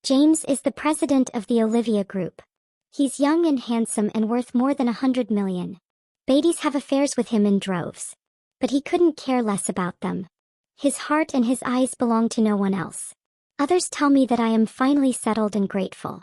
James is the president of the Olivia Group. He's young and handsome and worth more than 100 million. Baddies have affairs with him in droves. But he couldn't care less about them. His heart and his eyes belong to no one else. Others tell me that I am finally settled and grateful.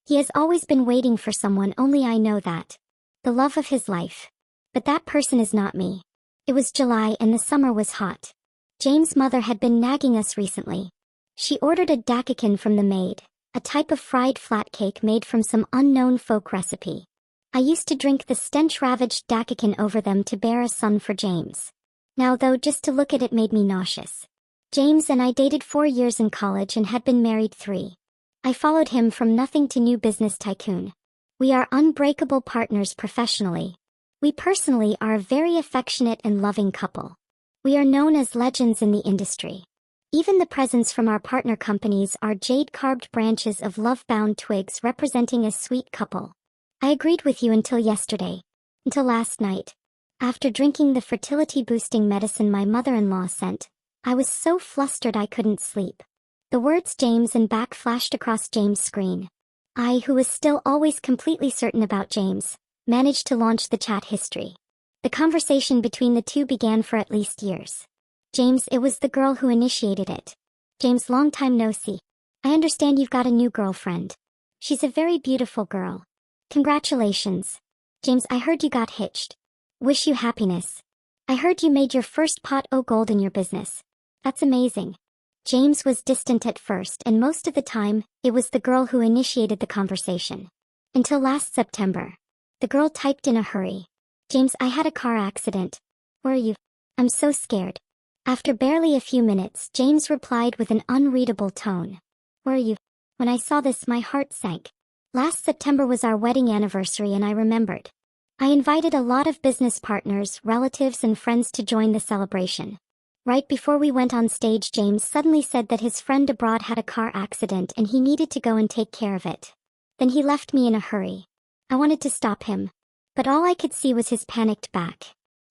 He has always been waiting for someone, only I know that. The love of his life. But that person is not me. It was July and the summer was hot. James' mother had been nagging us recently. She ordered a dakakin from the maid, a type of fried flat cake made from some unknown folk recipe. I used to drink the stench-ravaged dakakin over them to bear a son for James. Now though, just to look at it made me nauseous. James and I dated 4 years in college and had been married 3. I followed him from nothing to new business tycoon. We are unbreakable partners professionally. We personally are a very affectionate and loving couple. We are known as legends in the industry. Even the presents from our partner companies are jade-carved branches of love-bound twigs representing a sweet couple. I agreed with you until yesterday. Until last night. After drinking the fertility-boosting medicine my mother-in-law sent, I was so flustered I couldn't sleep. The words James and back flashed across James' screen. I, who was still always completely certain about James, managed to launch the chat history. The conversation between the two began for at least years. James, it was the girl who initiated it. James, long time no see. I understand you've got a new girlfriend. She's a very beautiful girl. Congratulations. James, I heard you got hitched. Wish you happiness. I heard you made your first pot o' gold in your business. That's amazing. James was distant at first, and most of the time, it was the girl who initiated the conversation. Until last September. The girl typed in a hurry. James, I had a car accident. Where are you? I'm so scared. After barely a few minutes, James replied with an unreadable tone. Where are you? When I saw this, my heart sank. Last September was our wedding anniversary and I remembered. I invited a lot of business partners, relatives and friends to join the celebration. Right before we went on stage, James suddenly said that his friend abroad had a car accident and he needed to go and take care of it. Then he left me in a hurry. I wanted to stop him. But all I could see was his panicked back.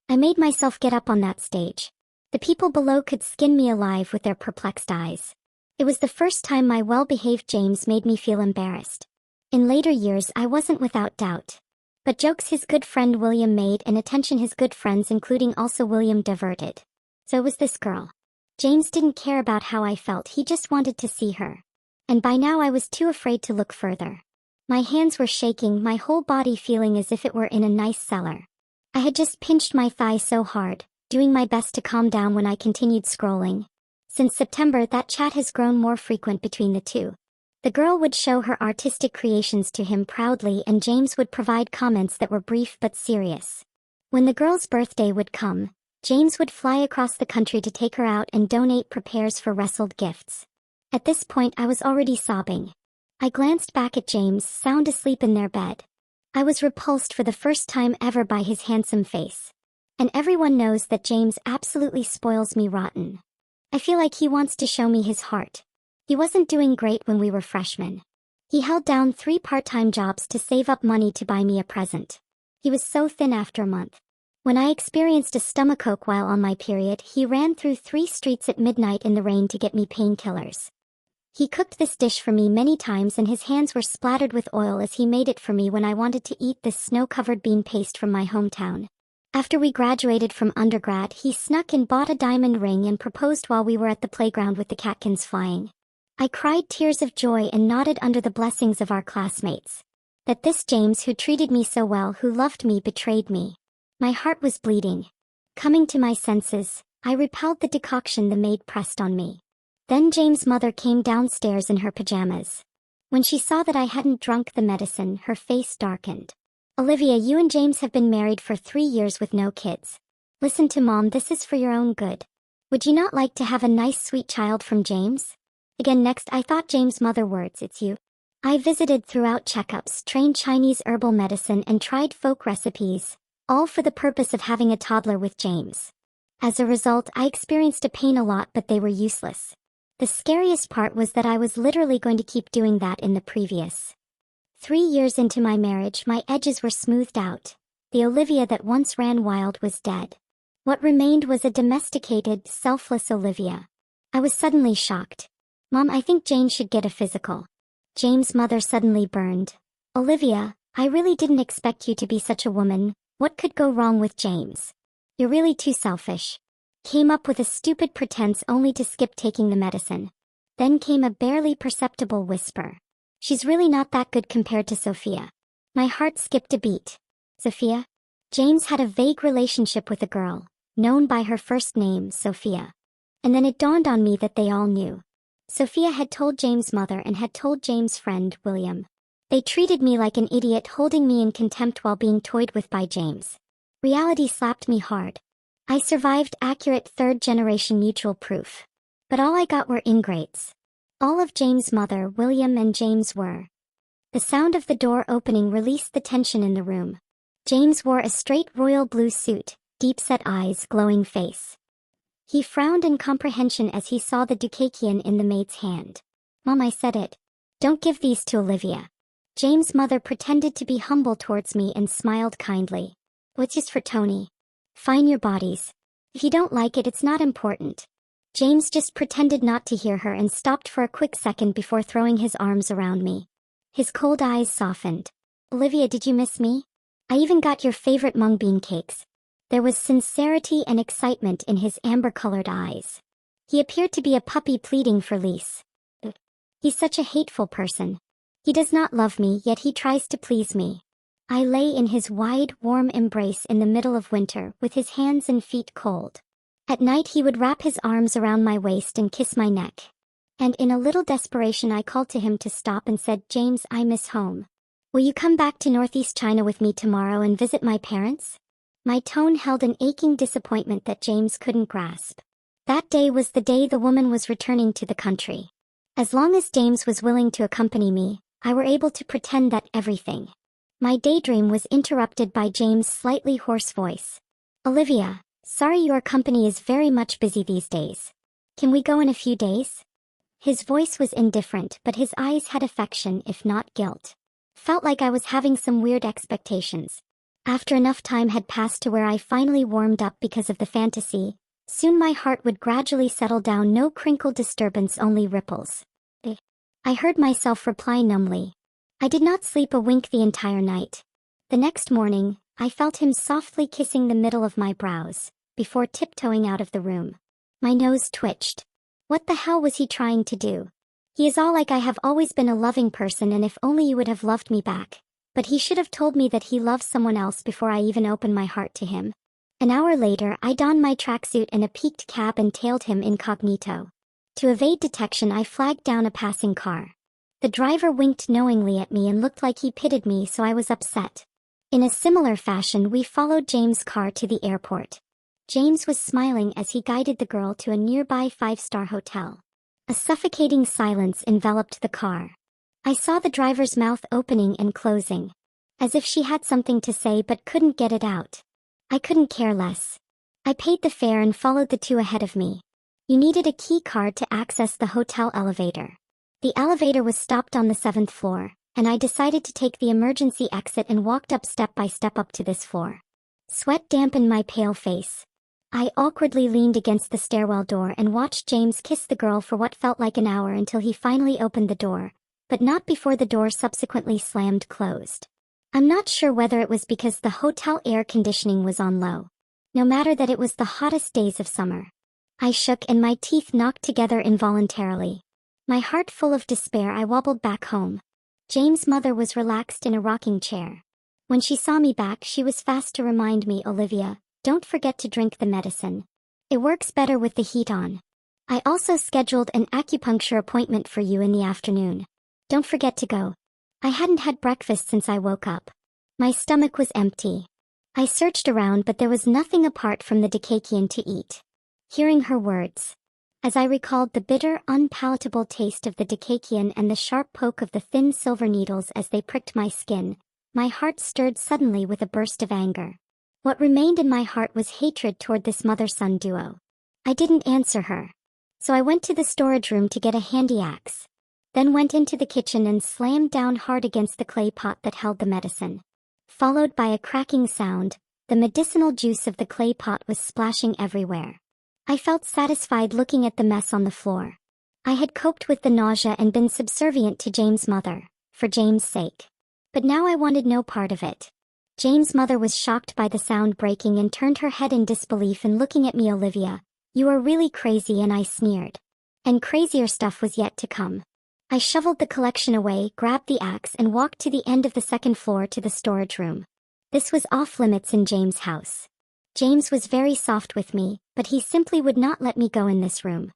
I made myself get up on that stage. The people below could skin me alive with their perplexed eyes. It was the first time my well-behaved James made me feel embarrassed. In later years I wasn't without doubt. But jokes his good friend William made and attention his good friends including also William diverted. So it was this girl. James didn't care about how I felt, he just wanted to see her. And by now I was too afraid to look further. My hands were shaking, my whole body feeling as if it were in a nice cellar. I had just pinched my thigh so hard, doing my best to calm down when I continued scrolling. Since September that chat has grown more frequent between the two. The girl would show her artistic creations to him proudly and James would provide comments that were brief but serious. When the girl's birthday would come, James would fly across the country to take her out and donate prepares for wrestled gifts. At this point I was already sobbing. I glanced back at James, sound asleep in their bed. I was repulsed for the first time ever by his handsome face. And everyone knows that James absolutely spoils me rotten. I feel like he wants to show me his heart. He wasn't doing great when we were freshmen. He held down 3 part-time jobs to save up money to buy me a present. He was so thin after a month. When I experienced a stomachache while on my period, he ran through 3 streets at midnight in the rain to get me painkillers. He cooked this dish for me many times and his hands were splattered with oil as he made it for me when I wanted to eat this snow-covered bean paste from my hometown. After we graduated from undergrad, he snuck and bought a diamond ring and proposed while we were at the playground with the catkins flying. I cried tears of joy and nodded under the blessings of our classmates. That this James who treated me so well, who loved me, betrayed me. My heart was bleeding. Coming to my senses, I repelled the decoction the maid pressed on me. Then James' mother came downstairs in her pajamas. When she saw that I hadn't drunk the medicine, her face darkened. Olivia, you and James have been married for 3 years with no kids. Listen to Mom, this is for your own good. Would you not like to have a nice sweet child from James? Again next I thought James' mother words, it's you. I visited throughout checkups, trained Chinese herbal medicine and tried folk recipes, all for the purpose of having a toddler with James. As a result, I experienced a pain a lot, but they were useless. The scariest part was that I was literally going to keep doing that in the previous 3 years into my marriage. My edges were smoothed out. The Olivia that once ran wild was dead. What remained was a domesticated, selfless Olivia. I was suddenly shocked. Mom, I think Jane should get a physical. James' mother suddenly burned. Olivia, I really didn't expect you to be such a woman. What could go wrong with James? You're really too selfish. Came up with a stupid pretense only to skip taking the medicine. Then came a barely perceptible whisper. She's really not that good compared to Sophia. My heart skipped a beat. Sophia? James had a vague relationship with a girl, known by her first name, Sophia. And then it dawned on me that they all knew. Sophia had told James' mother and had told James' friend, William. They treated me like an idiot, holding me in contempt while being toyed with by James. Reality slapped me hard. I survived accurate third-generation mutual proof. But all I got were ingrates. All of James' mother, William and James were. The sound of the door opening released the tension in the room. James wore a straight royal blue suit, deep-set eyes, glowing face. He frowned in comprehension as he saw the Dukakian in the maid's hand. Mom, I said it. Don't give these to Olivia. James' mother pretended to be humble towards me and smiled kindly. What's just for Tony? Fine your bodies. If you don't like it, it's not important. James just pretended not to hear her and stopped for a quick second before throwing his arms around me. His cold eyes softened. Olivia, did you miss me? I even got your favorite mung bean cakes. There was sincerity and excitement in his amber-colored eyes. He appeared to be a puppy pleading for leash. He's such a hateful person. He does not love me, yet he tries to please me. I lay in his wide, warm embrace in the middle of winter, with his hands and feet cold. At night he would wrap his arms around my waist and kiss my neck. And in a little desperation I called to him to stop and said, James, I miss home. Will you come back to Northeast China with me tomorrow and visit my parents? My tone held an aching disappointment that James couldn't grasp. That day was the day the woman was returning to the country. As long as James was willing to accompany me, I were able to pretend that everything. My daydream was interrupted by James' slightly hoarse voice. Olivia, sorry, your company is very much busy these days. Can we go in a few days? His voice was indifferent, but his eyes had affection, if not guilt. Felt like I was having some weird expectations. After enough time had passed to where I finally warmed up because of the fantasy, soon my heart would gradually settle down, no crinkled disturbance, only ripples. I heard myself reply numbly. I did not sleep a wink the entire night. The next morning, I felt him softly kissing the middle of my brows, before tiptoeing out of the room. My nose twitched. What the hell was he trying to do? He is all like, I have always been a loving person and if only you would have loved me back. But he should have told me that he loves someone else before I even opened my heart to him. An hour later, I donned my tracksuit and a peaked cap and tailed him incognito. To evade detection, I flagged down a passing car. The driver winked knowingly at me and looked like he pitied me, so I was upset. In a similar fashion, we followed James' car to the airport. James was smiling as he guided the girl to a nearby five-star hotel. A suffocating silence enveloped the car. I saw the driver's mouth opening and closing, as if she had something to say but couldn't get it out. I couldn't care less. I paid the fare and followed the two ahead of me. You needed a key card to access the hotel elevator. The elevator was stopped on the 7th floor, and I decided to take the emergency exit and walked up step by step up to this floor. Sweat dampened my pale face. I awkwardly leaned against the stairwell door and watched James kiss the girl for what felt like an hour until he finally opened the door, but not before the door subsequently slammed closed. I'm not sure whether it was because the hotel air conditioning was on low. No matter that it was the hottest days of summer. I shook and my teeth knocked together involuntarily. My heart full of despair, I wobbled back home. James' mother was relaxed in a rocking chair. When she saw me back, she was fast to remind me, Olivia, don't forget to drink the medicine. It works better with the heat on. I also scheduled an acupuncture appointment for you in the afternoon. Don't forget to go. I hadn't had breakfast since I woke up. My stomach was empty. I searched around, but there was nothing apart from the Dukakian to eat. Hearing her words, as I recalled the bitter, unpalatable taste of the Dukakian and the sharp poke of the thin silver needles as they pricked my skin, my heart stirred suddenly with a burst of anger. What remained in my heart was hatred toward this mother-son duo. I didn't answer her. So I went to the storage room to get a handy axe. Then went into the kitchen and slammed down hard against the clay pot that held the medicine. Followed by a cracking sound, the medicinal juice of the clay pot was splashing everywhere. I felt satisfied looking at the mess on the floor. I had coped with the nausea and been subservient to James' mother, for James' sake. But now I wanted no part of it. James' mother was shocked by the sound breaking and turned her head in disbelief and looking at me. "Olivia, you are really crazy," and I sneered. And crazier stuff was yet to come. I shoveled the collection away, grabbed the axe and walked to the end of the second floor to the storage room. This was off limits in James' house. James was very soft with me, but he simply would not let me go in this room.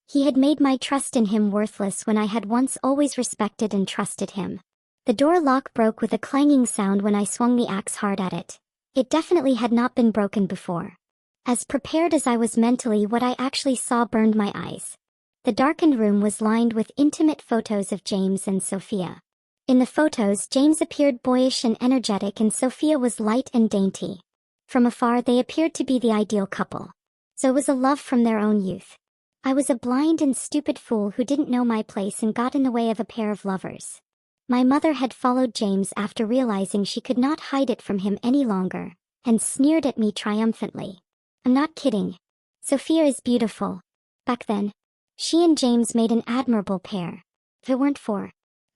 He had made my trust in him worthless when I had once always respected and trusted him. The door lock broke with a clanging sound when I swung the axe hard at it. It definitely had not been broken before. As prepared as I was mentally, what I actually saw burned my eyes. The darkened room was lined with intimate photos of James and Sophia. In the photos, James appeared boyish and energetic and Sophia was light and dainty. From afar they appeared to be the ideal couple. So it was a love from their own youth. I was a blind and stupid fool who didn't know my place and got in the way of a pair of lovers. My mother had followed James after realizing she could not hide it from him any longer, and sneered at me triumphantly. "I'm not kidding. Sophia is beautiful." Back then, she and James made an admirable pair. If it weren't for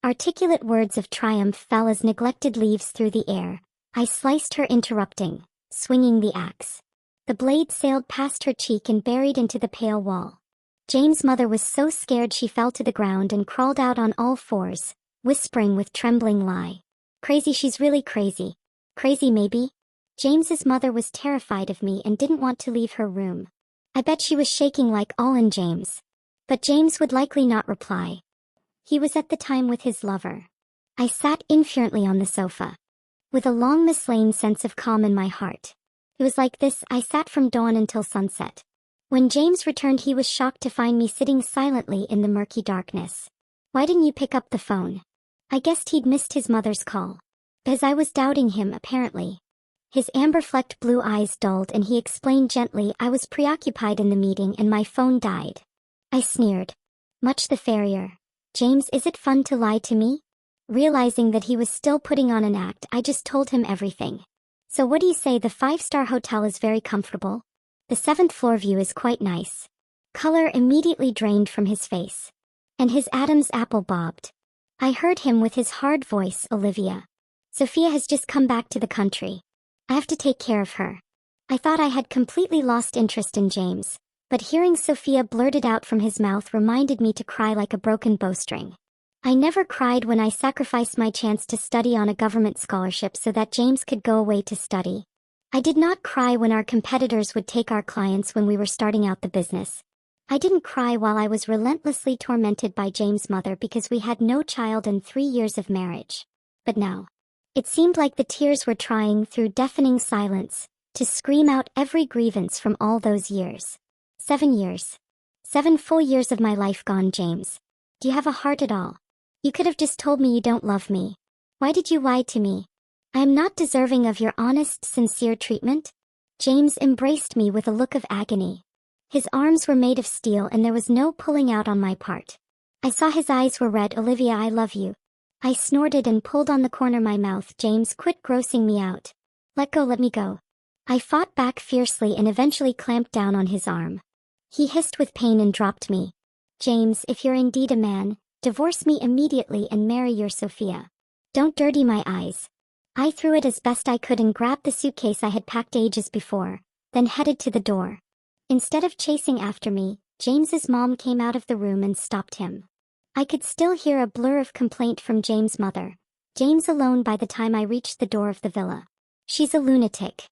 articulate words of triumph fell as neglected leaves through the air, I sliced her, interrupting, swinging the axe. The blade sailed past her cheek and buried into the pale wall. James' mother was so scared she fell to the ground and crawled out on all fours, whispering with trembling lie. "Crazy, she's really crazy. Crazy maybe?" James's mother was terrified of me and didn't want to leave her room. I bet she was shaking like all in James. But James would likely not reply. He was at the time with his lover. I sat infuriately on the sofa, with a long mislain sense of calm in my heart. It was like this, I sat from dawn until sunset. When James returned, he was shocked to find me sitting silently in the murky darkness. "Why didn't you pick up the phone?" I guessed he'd missed his mother's call. Because I was doubting him, apparently. His amber-flecked blue eyes dulled and he explained gently, "I was preoccupied in the meeting and my phone died." I sneered. "Much the fairer. James, is it fun to lie to me?" Realizing that he was still putting on an act, I just told him everything. "So what do you say? The 5-star hotel is very comfortable. The 7th floor view is quite nice." Color immediately drained from his face. And his Adam's apple bobbed. I heard him with his hard voice, "Olivia. Sophia has just come back to the country. I have to take care of her." I thought I had completely lost interest in James, but hearing Sophia blurted out from his mouth reminded me to cry like a broken bowstring. I never cried when I sacrificed my chance to study on a government scholarship so that James could go away to study. I did not cry when our competitors would take our clients when we were starting out the business. I didn't cry while I was relentlessly tormented by James' mother because we had no child and 3 years of marriage. But now, it seemed like the tears were trying, through deafening silence, to scream out every grievance from all those years. 7 years. 7 full years of my life gone. "James, do you have a heart at all? You could have just told me you don't love me. Why did you lie to me? I am not deserving of your honest, sincere treatment." James embraced me with a look of agony. His arms were made of steel and there was no pulling out on my part. I saw his eyes were red. "Olivia, I love you." I snorted and pulled on the corner of my mouth. "James, quit grossing me out. Let go, let me go." I fought back fiercely and eventually clamped down on his arm. He hissed with pain and dropped me. "James, if you're indeed a man, divorce me immediately and marry your Sophia. Don't dirty my eyes." I threw it as best I could and grabbed the suitcase I had packed ages before, then headed to the door. Instead of chasing after me, James's mom came out of the room and stopped him. I could still hear a blur of complaint from James' mother. James alone by the time I reached the door of the villa. "She's a lunatic."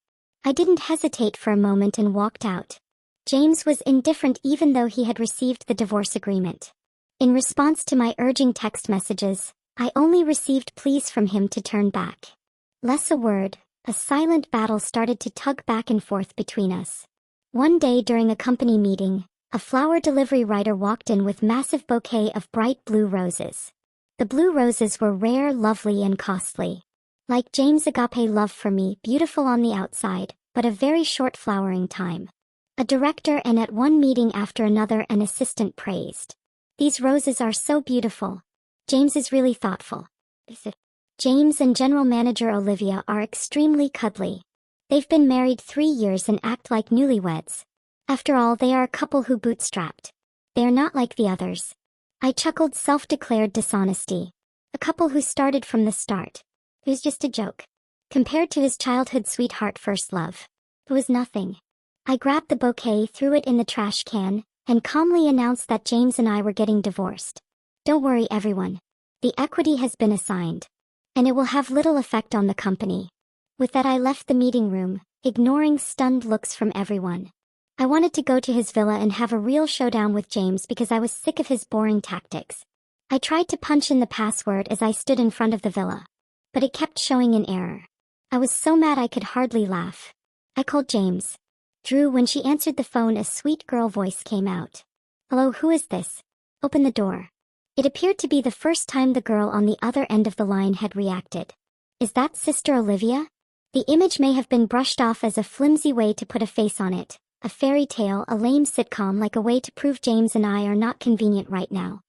I didn't hesitate for a moment and walked out. James was indifferent even though he had received the divorce agreement. In response to my urging text messages, I only received pleas from him to turn back. Less a word, a silent battle started to tug back and forth between us. One day during a company meeting, a flower delivery rider walked in with massive bouquet of bright blue roses. The blue roses were rare, lovely, and costly. Like James' agape love for me, beautiful on the outside, but a very short flowering time. A director and at one meeting after another an assistant praised. "These roses are so beautiful. James is really thoughtful." James and general manager Olivia are extremely cuddly. They've been married 3 years and act like newlyweds. After all, they are a couple who bootstrapped. They are not like the others. I chuckled, self-declared dishonesty. A couple who started from the start. It was just a joke. Compared to his childhood sweetheart first love. It was nothing. I grabbed the bouquet, threw it in the trash can, and calmly announced that James and I were getting divorced. Don't worry, everyone. The equity has been assigned. And it will have little effect on the company. With that, I left the meeting room, ignoring stunned looks from everyone. I wanted to go to his villa and have a real showdown with James because I was sick of his boring tactics. I tried to punch in the password as I stood in front of the villa. But it kept showing an error. I was so mad I could hardly laugh. I called James. Drew. When she answered the phone, a sweet girl voice came out. Hello, who is this? Open the door. It appeared to be the first time the girl on the other end of the line had reacted. Is that Sister Olivia? The image may have been brushed off as a flimsy way to put a face on it. A fairy tale, a lame sitcom, like a way to prove James and I are not convenient right now.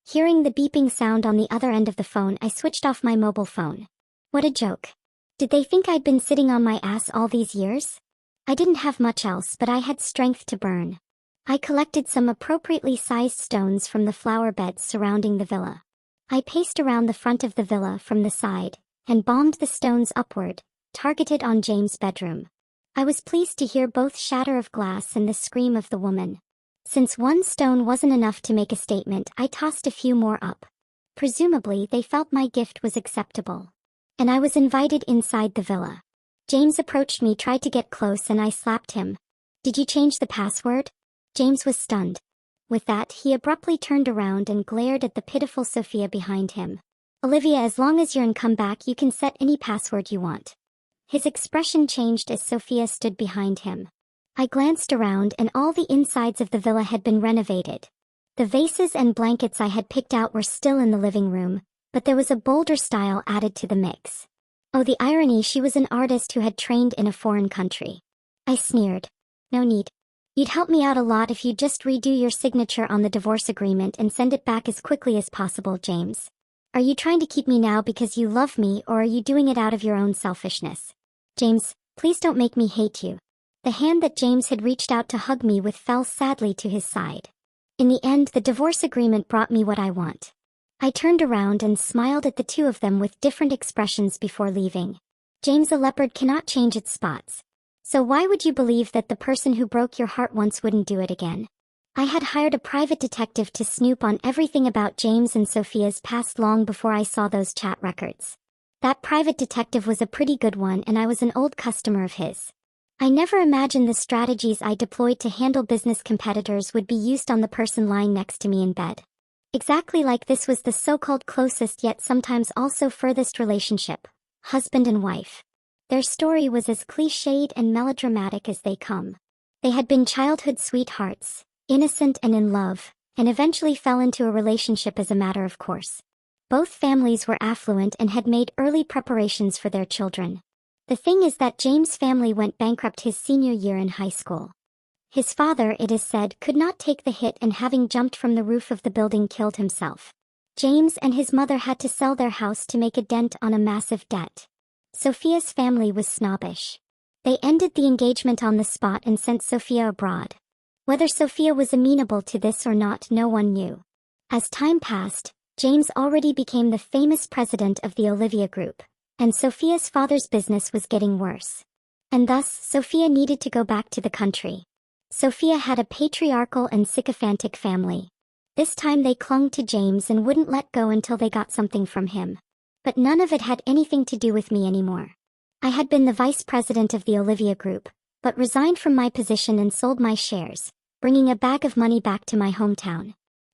Hearing the beeping sound on the other end of the phone, I switched off my mobile phone. What a joke. Did they think I'd been sitting on my ass all these years? I didn't have much else, but I had strength to burn. I collected some appropriately sized stones from the flower beds surrounding the villa. I paced around the front of the villa from the side, and bombed the stones upward, targeted on James' bedroom. I was pleased to hear both shatter of glass and the scream of the woman. Since one stone wasn't enough to make a statement, I tossed a few more up. Presumably, they felt my gift was acceptable. And I was invited inside the villa. James approached me, tried to get close, and I slapped him. Did you change the password? James was stunned. With that, he abruptly turned around and glared at the pitiful Sophia behind him. Olivia, as long as you're in comeback, you can set any password you want. His expression changed as Sophia stood behind him. I glanced around, and all the insides of the villa had been renovated. The vases and blankets I had picked out were still in the living room, but there was a bolder style added to the mix. Oh, the irony, she was an artist who had trained in a foreign country. I sneered. No need. You'd help me out a lot if you'd just redo your signature on the divorce agreement and send it back as quickly as possible, James. Are you trying to keep me now because you love me, or are you doing it out of your own selfishness? James, please don't make me hate you. The hand that James had reached out to hug me with fell sadly to his side. In the end, the divorce agreement brought me what I want. I turned around and smiled at the two of them with different expressions before leaving. James, a leopard cannot change its spots. So why would you believe that the person who broke your heart once wouldn't do it again? I had hired a private detective to snoop on everything about James and Sophia's past long before I saw those chat records. That private detective was a pretty good one, and I was an old customer of his. I never imagined the strategies I deployed to handle business competitors would be used on the person lying next to me in bed. Exactly like this was the so-called closest yet sometimes also furthest relationship, husband and wife. Their story was as cliched and melodramatic as they come. They had been childhood sweethearts, innocent and in love, and eventually fell into a relationship as a matter of course. Both families were affluent and had made early preparations for their children. The thing is that James' family went bankrupt his senior year in high school. His father, it is said, could not take the hit and having jumped from the roof of the building killed himself. James and his mother had to sell their house to make a dent on a massive debt. Sophia's family was snobbish. They ended the engagement on the spot and sent Sophia abroad. Whether Sophia was amenable to this or not, no one knew. As time passed, James already became the famous president of the Olivia Group, and Sophia's father's business was getting worse. And thus, Sophia needed to go back to the country. Sophia had a patriarchal and sycophantic family. This time they clung to James and wouldn't let go until they got something from him. But none of it had anything to do with me anymore. I had been the vice president of the Olivia Group, but resigned from my position and sold my shares, bringing a bag of money back to my hometown.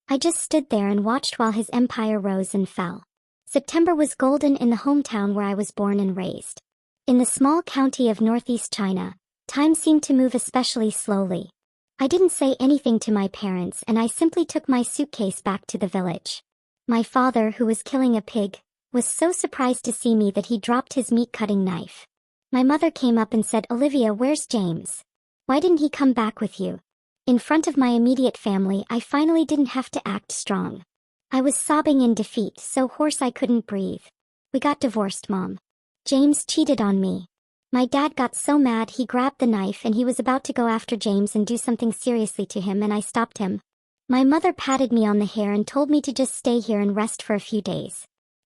I just stood there and watched while his empire rose and fell. September was golden in the hometown where I was born and raised. In the small county of northeast China, time seemed to move especially slowly. I didn't say anything to my parents, and I simply took my suitcase back to the village. My father, who was killing a pig, was so surprised to see me that he dropped his meat-cutting knife. My mother came up and said, "Olivia, where's James? Why didn't he come back with you?" In front of my immediate family, I finally didn't have to act strong. I was sobbing in defeat, so hoarse I couldn't breathe. "We got divorced, Mom. James cheated on me." My dad got so mad he grabbed the knife and he was about to go after James and do something seriously to him, and I stopped him. My mother patted me on the hair and told me to just stay here and rest for a few days.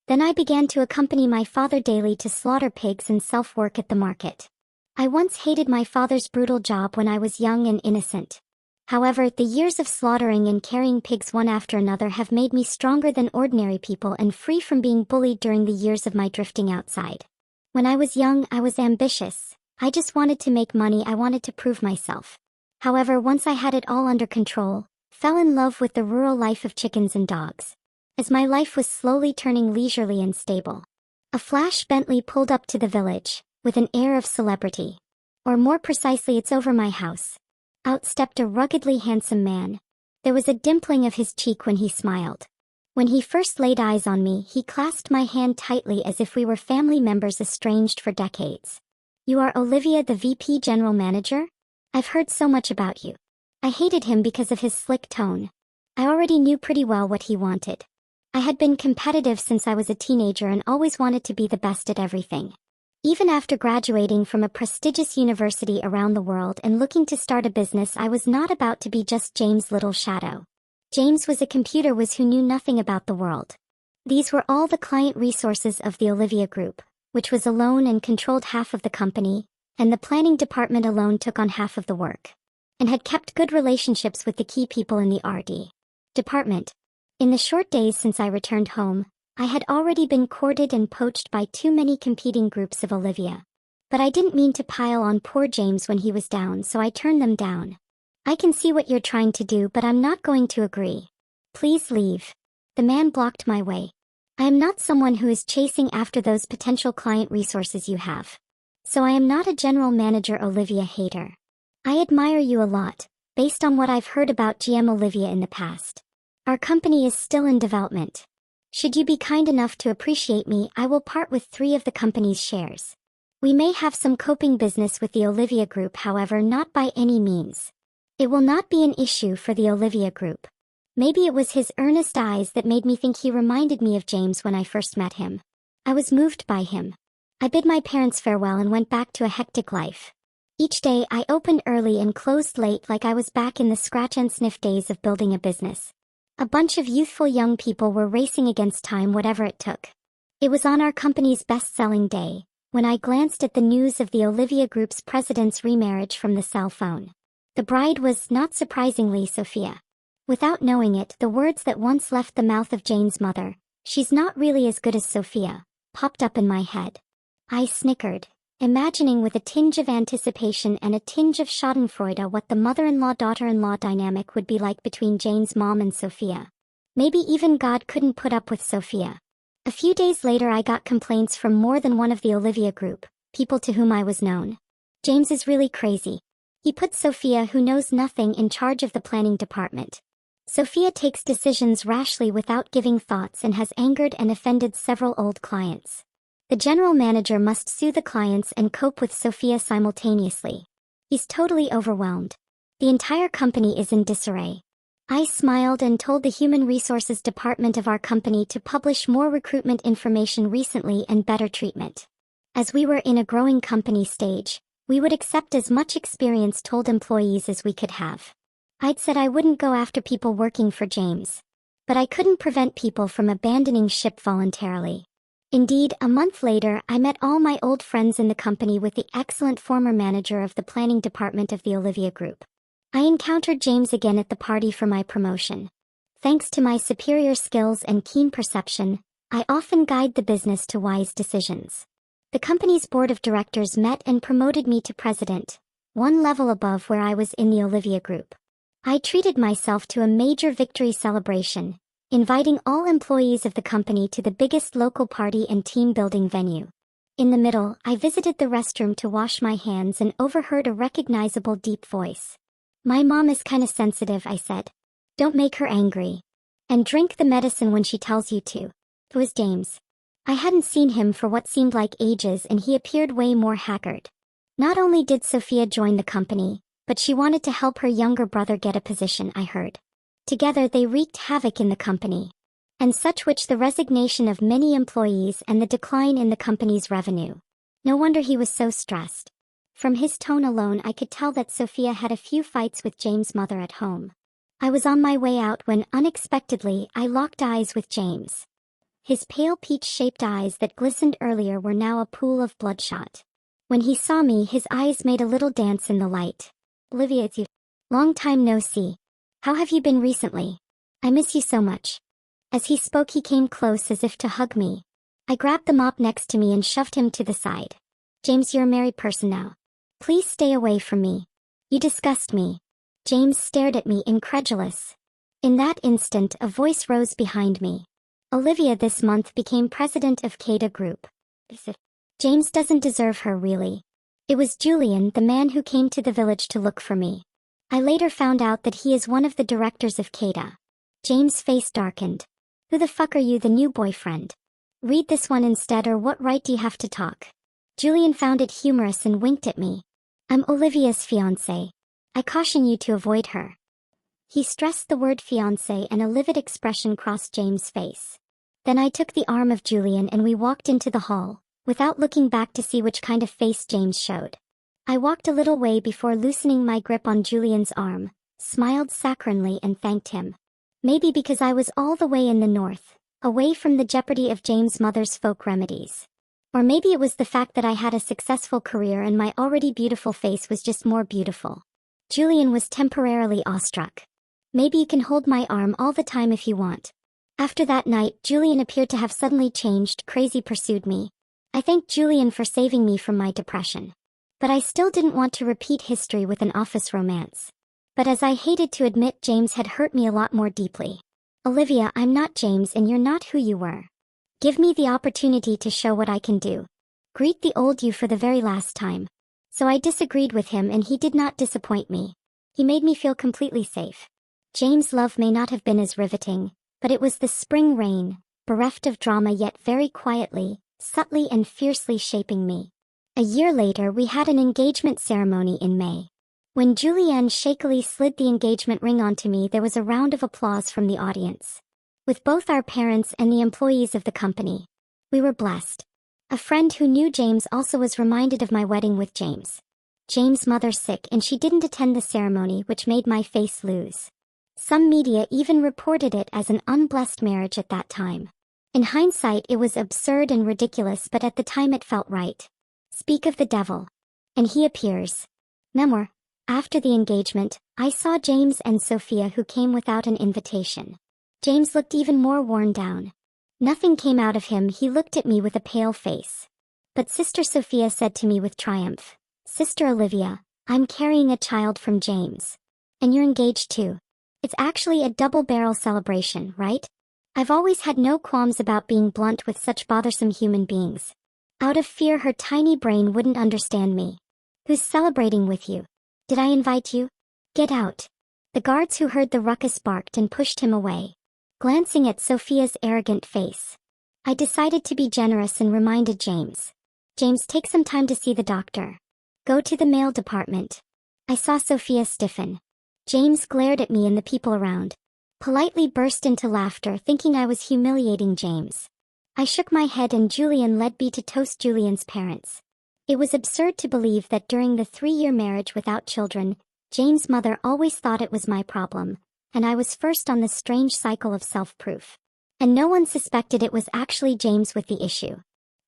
Then I began to accompany my father daily to slaughter pigs and self-work at the market. I once hated my father's brutal job when I was young and innocent. However, the years of slaughtering and carrying pigs one after another have made me stronger than ordinary people and free from being bullied during the years of my drifting outside. When I was young, I was ambitious. I just wanted to make money. I wanted to prove myself. However, once I had it all under control, fell in love with the rural life of chickens and dogs. As my life was slowly turning leisurely and stable, a flash Bentley pulled up to the village, with an air of celebrity. Or more precisely, it's over my house. Out stepped a ruggedly handsome man. There was a dimpling of his cheek when he smiled. When he first laid eyes on me, he clasped my hand tightly as if we were family members estranged for decades. "You are Olivia, the VP General Manager? I've heard so much about you." I hated him because of his slick tone. I already knew pretty well what he wanted. I had been competitive since I was a teenager and always wanted to be the best at everything. Even after graduating from a prestigious university around the world and looking to start a business, I was not about to be just James' little shadow. James was a computer whiz who knew nothing about the world. These were all the client resources of the Olivia Group, which was alone and controlled half of the company, and the planning department alone took on half of the work, and had kept good relationships with the key people in the R&D department. In the short days since I returned home, I had already been courted and poached by too many competing groups of Olivia. But I didn't mean to pile on poor James when he was down, so I turned them down. "I can see what you're trying to do, but I'm not going to agree. Please leave." The man blocked my way. "I am not someone who is chasing after those potential client resources you have. So I am not a general manager Olivia hater. I admire you a lot, based on what I've heard about GM Olivia in the past. Our company is still in development. Should you be kind enough to appreciate me, I will part with 3 of the company's shares. We may have some coping business with the Olivia Group, however, not by any means. It will not be an issue for the Olivia Group." Maybe it was his earnest eyes that made me think he reminded me of James when I first met him. I was moved by him. I bid my parents farewell and went back to a hectic life. Each day I opened early and closed late, like I was back in the scratch and sniff days of building a business. A bunch of youthful young people were racing against time, whatever it took. It was on our company's best-selling day, when I glanced at the news of the Olivia Group's president's remarriage from the cell phone. The bride was, not surprisingly, Sophia. Without knowing it, the words that once left the mouth of Jane's mother, "She's not really as good as Sophia," popped up in my head. I snickered, imagining with a tinge of anticipation and a tinge of schadenfreude what the mother-in-law-daughter-in-law dynamic would be like between Jane's mom and Sophia. Maybe even God couldn't put up with Sophia. A few days later I got complaints from more than one of the Olivia Group, people to whom I was known. "James is really crazy. He puts Sophia, who knows nothing, in charge of the planning department. Sophia takes decisions rashly without giving thoughts and has angered and offended several old clients. The general manager must sue the clients and cope with Sophia simultaneously. He's totally overwhelmed. The entire company is in disarray." I smiled and told the human resources department of our company to publish more recruitment information recently and better treatment. As we were in a growing company stage, we would accept as much experienced employees as we could have. I'd said I wouldn't go after people working for James. But I couldn't prevent people from abandoning ship voluntarily. Indeed, a month later, I met all my old friends in the company with the excellent former manager of the planning department of the Olivia Group. I encountered James again at the party for my promotion. Thanks to my superior skills and keen perception, I often guide the business to wise decisions. The company's board of directors met and promoted me to president, one level above where I was in the Olivia Group. I treated myself to a major victory celebration, inviting all employees of the company to the biggest local party and team-building venue. In the middle, I visited the restroom to wash my hands and overheard a recognizable deep voice. "My mom is kinda sensitive," I said. "Don't make her angry. And drink the medicine when she tells you to." It was James. I hadn't seen him for what seemed like ages, and he appeared way more haggard. Not only did Sophia join the company, but she wanted to help her younger brother get a position, I heard. Together they wreaked havoc in the company, and such which the resignation of many employees and the decline in the company's revenue. No wonder he was so stressed. From his tone alone I could tell that Sophia had a few fights with James' mother at home. I was on my way out when, unexpectedly, I locked eyes with James. His pale peach-shaped eyes that glistened earlier were now a pool of bloodshot. When he saw me, his eyes made a little dance in the light. Olivia, it's you. Long time no see. How have you been recently? I miss you so much. As he spoke, he came close as if to hug me. I grabbed the mop next to me and shoved him to the side. James, you're a married person now. Please stay away from me. You disgust me. James stared at me, incredulous. In that instant, a voice rose behind me. Olivia this month became president of Cada Group. James doesn't deserve her, really. It was Julian, the man who came to the village to look for me. I later found out that he is one of the directors of Cada. James' face darkened. Who the fuck are you, the new boyfriend? Read this one instead, or what right do you have to talk? Julian found it humorous and winked at me. I'm Olivia's fiancé. I caution you to avoid her. He stressed the word fiancé and a livid expression crossed James' face. Then I took the arm of Julian and we walked into the hall, without looking back to see which kind of face James showed. I walked a little way before loosening my grip on Julian's arm, smiled saccharinely and thanked him. Maybe because I was all the way in the north, away from the jeopardy of James' mother's folk remedies. Or maybe it was the fact that I had a successful career and my already beautiful face was just more beautiful. Julian was temporarily awestruck. Maybe you can hold my arm all the time if you want. After that night, Julian appeared to have suddenly changed. Crazy pursued me. I thanked Julian for saving me from my depression. But I still didn't want to repeat history with an office romance. But as I hated to admit, James had hurt me a lot more deeply. Olivia, I'm not James and you're not who you were. Give me the opportunity to show what I can do. Greet the old you for the very last time. So I disagreed with him and he did not disappoint me. He made me feel completely safe. James' love may not have been as riveting, but it was the spring rain, bereft of drama yet very quietly, subtly and fiercely shaping me. A year later we had an engagement ceremony in May. When Julianne shakily slid the engagement ring onto me, there was a round of applause from the audience. With both our parents and the employees of the company. We were blessed. A friend who knew James also was reminded of my wedding with James. James' mother sick and she didn't attend the ceremony, which made my face lose. Some media even reported it as an unblessed marriage at that time. In hindsight it was absurd and ridiculous, but at the time it felt right. Speak of the devil. And he appears. Memoir. After the engagement, I saw James and Sophia, who came without an invitation. James looked even more worn down. Nothing came out of him. He looked at me with a pale face. But Sister Sophia said to me with triumph, Sister Olivia, I'm carrying a child from James. And you're engaged too. It's actually a double-barrel celebration, right? I've always had no qualms about being blunt with such bothersome human beings. Out of fear her tiny brain wouldn't understand me. Who's celebrating with you? Did I invite you? Get out. The guards who heard the ruckus barked and pushed him away. Glancing at Sophia's arrogant face, I decided to be generous and reminded James. James, take some time to see the doctor. Go to the mail department. I saw Sophia stiffen. James glared at me and the people around. Politely burst into laughter, thinking I was humiliating James. I shook my head and Julian led me to toast Julian's parents. It was absurd to believe that during the 3-year marriage without children, James' mother always thought it was my problem, and I was first on this strange cycle of self-proof. And no one suspected it was actually James with the issue.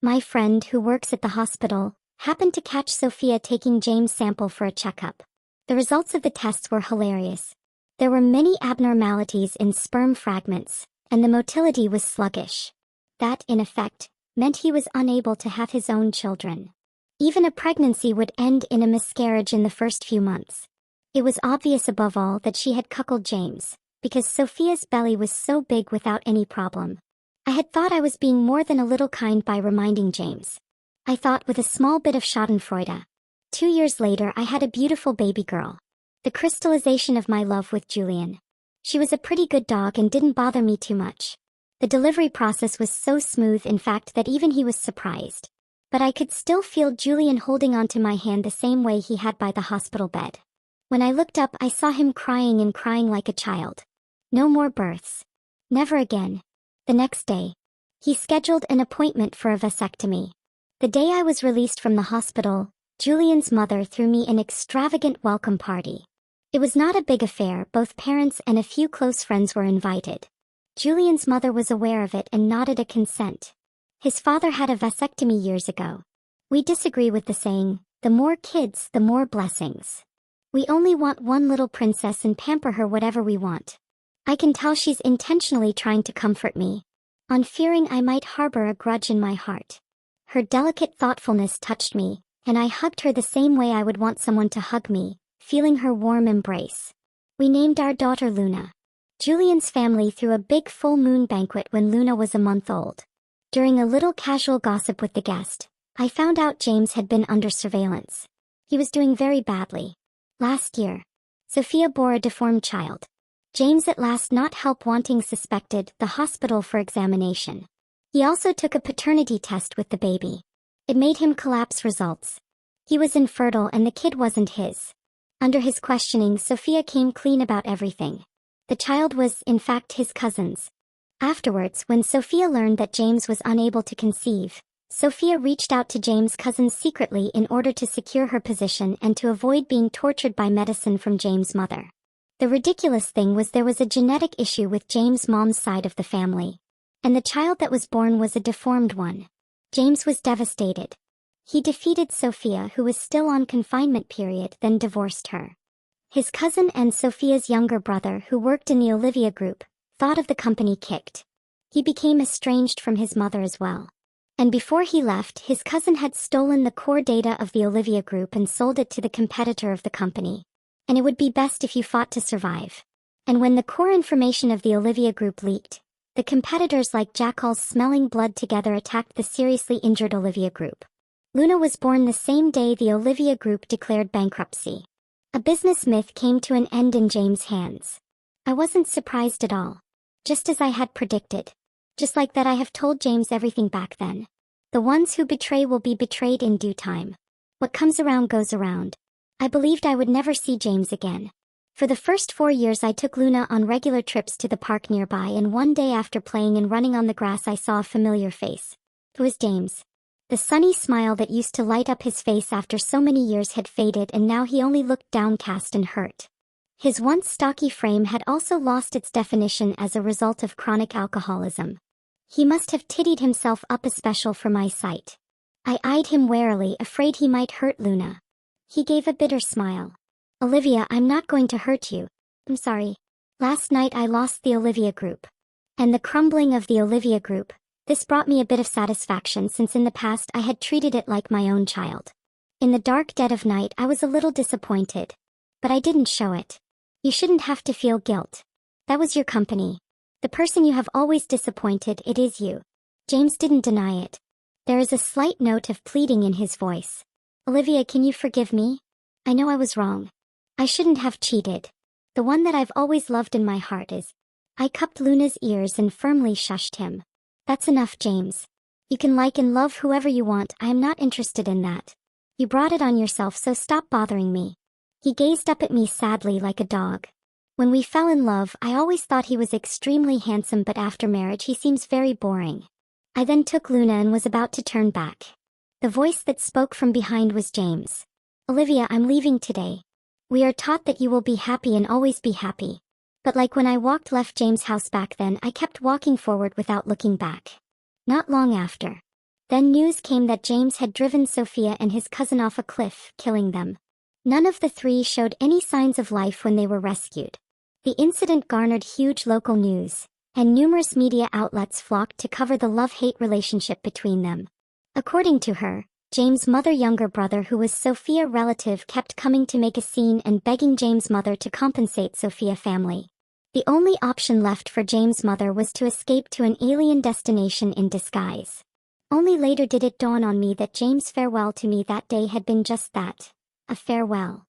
My friend, who works at the hospital, happened to catch Sophia taking James' sample for a checkup. The results of the tests were hilarious. There were many abnormalities in sperm fragments, and the motility was sluggish. That, in effect, meant he was unable to have his own children. Even a pregnancy would end in a miscarriage in the first few months. It was obvious above all that she had cuckolded James, because Sophia's belly was so big without any problem. I had thought I was being more than a little kind by reminding James. I thought with a small bit of schadenfreude. 2 years later I had a beautiful baby girl. The crystallization of my love with Julian. She was a pretty good dog and didn't bother me too much. The delivery process was so smooth, in fact, that even he was surprised. But I could still feel Julian holding onto my hand the same way he had by the hospital bed. When I looked up, I saw him crying and crying like a child. No more births. Never again. The next day, he scheduled an appointment for a vasectomy. The day I was released from the hospital, Julian's mother threw me an extravagant welcome party. It was not a big affair, both parents and a few close friends were invited. Julian's mother was aware of it and nodded a consent. His father had a vasectomy years ago. We disagree with the saying, the more kids, the more blessings. We only want one little princess and pamper her whatever we want. I can tell she's intentionally trying to comfort me, on fearing I might harbor a grudge in my heart. Her delicate thoughtfulness touched me, and I hugged her the same way I would want someone to hug me, feeling her warm embrace. We named our daughter Luna. Julian's family threw a big full moon banquet when Luna was a month old. During a little casual gossip with the guest, I found out James had been under surveillance. He was doing very badly. Last year, Sophia bore a deformed child. James at last not help wanting suspected the hospital for examination. He also took a paternity test with the baby. It made him collapse results. He was infertile and the kid wasn't his. Under his questioning, Sophia came clean about everything. The child was, in fact, his cousin's. Afterwards, when Sophia learned that James was unable to conceive, Sophia reached out to James' cousins secretly in order to secure her position and to avoid being tortured by medicine from James' mother. The ridiculous thing was there was a genetic issue with James' mom's side of the family, and the child that was born was a deformed one. James was devastated. He defeated Sophia, who was still on confinement period, then divorced her. His cousin and Sophia's younger brother, who worked in the Olivia Group, thought of the company kicked. He became estranged from his mother as well. And before he left, his cousin had stolen the core data of the Olivia Group and sold it to the competitor of the company. And it would be best if you fought to survive. And when the core information of the Olivia Group leaked, the competitors like jackals smelling blood together attacked the seriously injured Olivia Group. Luna was born the same day the Olivia Group declared bankruptcy. A business myth came to an end in James' hands. I wasn't surprised at all. Just as I had predicted. Just like that, I have told James everything back then. The ones who betray will be betrayed in due time. What comes around goes around. I believed I would never see James again. For the first 4 years I took Luna on regular trips to the park nearby, and one day after playing and running on the grass I saw a familiar face. It was James. The sunny smile that used to light up his face after so many years had faded, and now he only looked downcast and hurt. His once stocky frame had also lost its definition as a result of chronic alcoholism. He must have tittied himself up especial for my sight. I eyed him warily, afraid he might hurt Luna. He gave a bitter smile. Olivia, I'm not going to hurt you. I'm sorry. Last night I lost the Olivia Group. And the crumbling of the Olivia Group, this brought me a bit of satisfaction, since in the past I had treated it like my own child. In the dark dead of night I was a little disappointed. But I didn't show it. You shouldn't have to feel guilt. That was your company. The person you have always disappointed, it is you. James didn't deny it. There is a slight note of pleading in his voice. Olivia, can you forgive me? I know I was wrong. I shouldn't have cheated. The one that I've always loved in my heart is. I cupped Luna's ears and firmly shushed him. That's enough, James. You can like and love whoever you want, I am not interested in that. You brought it on yourself, so stop bothering me. He gazed up at me sadly like a dog. When we fell in love, I always thought he was extremely handsome, but after marriage he seems very boring. I then took Luna and was about to turn back. The voice that spoke from behind was James. Olivia, I'm leaving today. We are taught that you will be happy and always be happy. But like when I left James' house back then, I kept walking forward without looking back. Not long after. Then news came that James had driven Sophia and his cousin off a cliff, killing them. None of the three showed any signs of life when they were rescued. The incident garnered huge local news, and numerous media outlets flocked to cover the love-hate relationship between them. According to her, James' mother's younger brother, who was Sophia's relative, kept coming to make a scene and begging James' mother to compensate Sophia's family. The only option left for James' mother was to escape to an alien destination in disguise. Only later did it dawn on me that James' farewell to me that day had been just that, a farewell.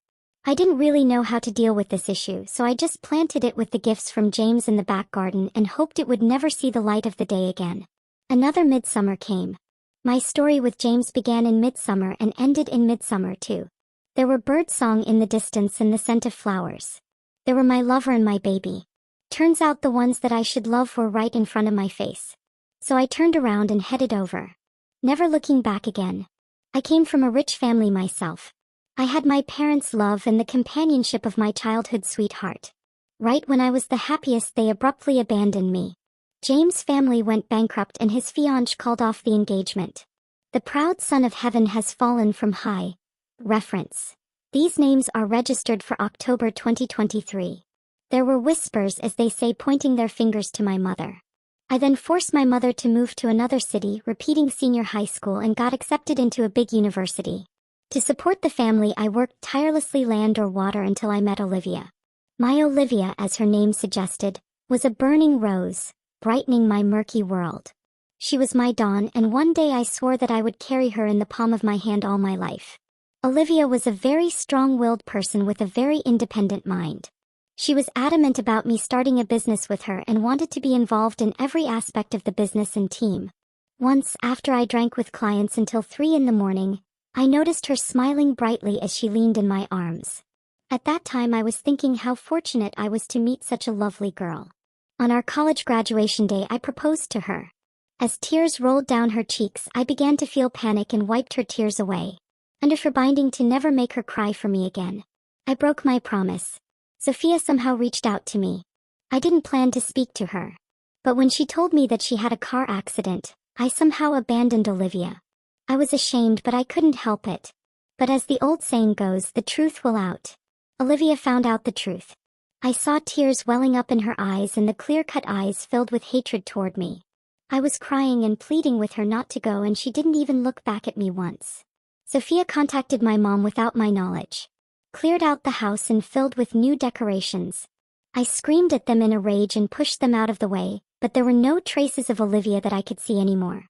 I didn't really know how to deal with this issue, so I just planted it with the gifts from James in the back garden and hoped it would never see the light of the day again. Another midsummer came. My story with James began in midsummer and ended in midsummer too. There were birdsong in the distance and the scent of flowers. There were my lover and my baby. Turns out the ones that I should love were right in front of my face. So I turned around and headed over. Never looking back again. I came from a rich family myself. I had my parents' love and the companionship of my childhood sweetheart. Right when I was the happiest, they abruptly abandoned me. James' family went bankrupt and his fiancée called off the engagement. The proud son of heaven has fallen from high. Reference. These names are registered for October 2023. There were whispers, as they say, pointing their fingers to my mother. I then forced my mother to move to another city, repeating senior high school, and got accepted into a big university. To support the family, I worked tirelessly land or water until I met Olivia. My Olivia, as her name suggested, was a burning rose, brightening my murky world. She was my dawn, and one day I swore that I would carry her in the palm of my hand all my life. Olivia was a very strong-willed person with a very independent mind. She was adamant about me starting a business with her and wanted to be involved in every aspect of the business and team. Once, after I drank with clients until 3 in the morning, I noticed her smiling brightly as she leaned in my arms. At that time I was thinking how fortunate I was to meet such a lovely girl. On our college graduation day I proposed to her. As tears rolled down her cheeks, I began to feel panic and wiped her tears away, under forebinding to never make her cry for me again. I broke my promise. Sophia somehow reached out to me. I didn't plan to speak to her. But when she told me that she had a car accident, I somehow abandoned Olivia. I was ashamed, but I couldn't help it. But as the old saying goes, the truth will out. Olivia found out the truth. I saw tears welling up in her eyes and the clear-cut eyes filled with hatred toward me. I was crying and pleading with her not to go, and she didn't even look back at me once. Sophia contacted my mom without my knowledge, cleared out the house and filled with new decorations. I screamed at them in a rage and pushed them out of the way, but there were no traces of Olivia that I could see anymore.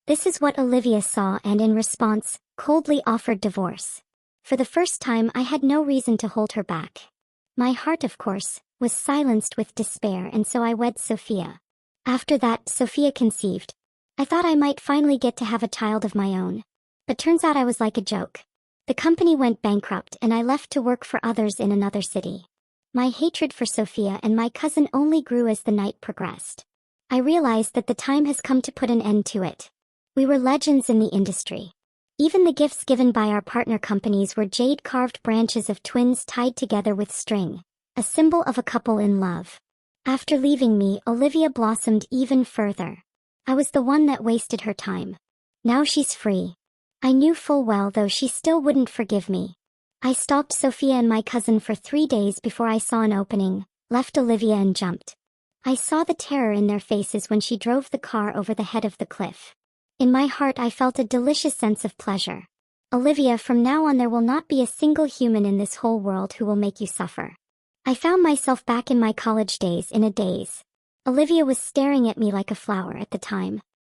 This is what Olivia saw and, in response, coldly offered divorce. For the first time, I had no reason to hold her back. My heart, of course, was silenced with despair, and so I wed Sophia. After that, Sophia conceived. I thought I might finally get to have a child of my own. But turns out I was like a joke. The company went bankrupt and I left to work for others in another city. My hatred for Sophia and my cousin only grew as the night progressed. I realized that the time has come to put an end to it. We were legends in the industry. Even the gifts given by our partner companies were jade-carved branches of twins tied together with string, a symbol of a couple in love. After leaving me, Olivia blossomed even further. I was the one that wasted her time. Now she's free. I knew full well, though, she still wouldn't forgive me. I stalked Sophia and my cousin for 3 days before I saw an opening, left Olivia and jumped. I saw the terror in their faces when she drove the car over the head of the cliff. In my heart I felt a delicious sense of pleasure. Olivia, from now on there will not be a single human in this whole world who will make you suffer. I found myself back in my college days in a daze. Olivia was staring at me like a flower at the time.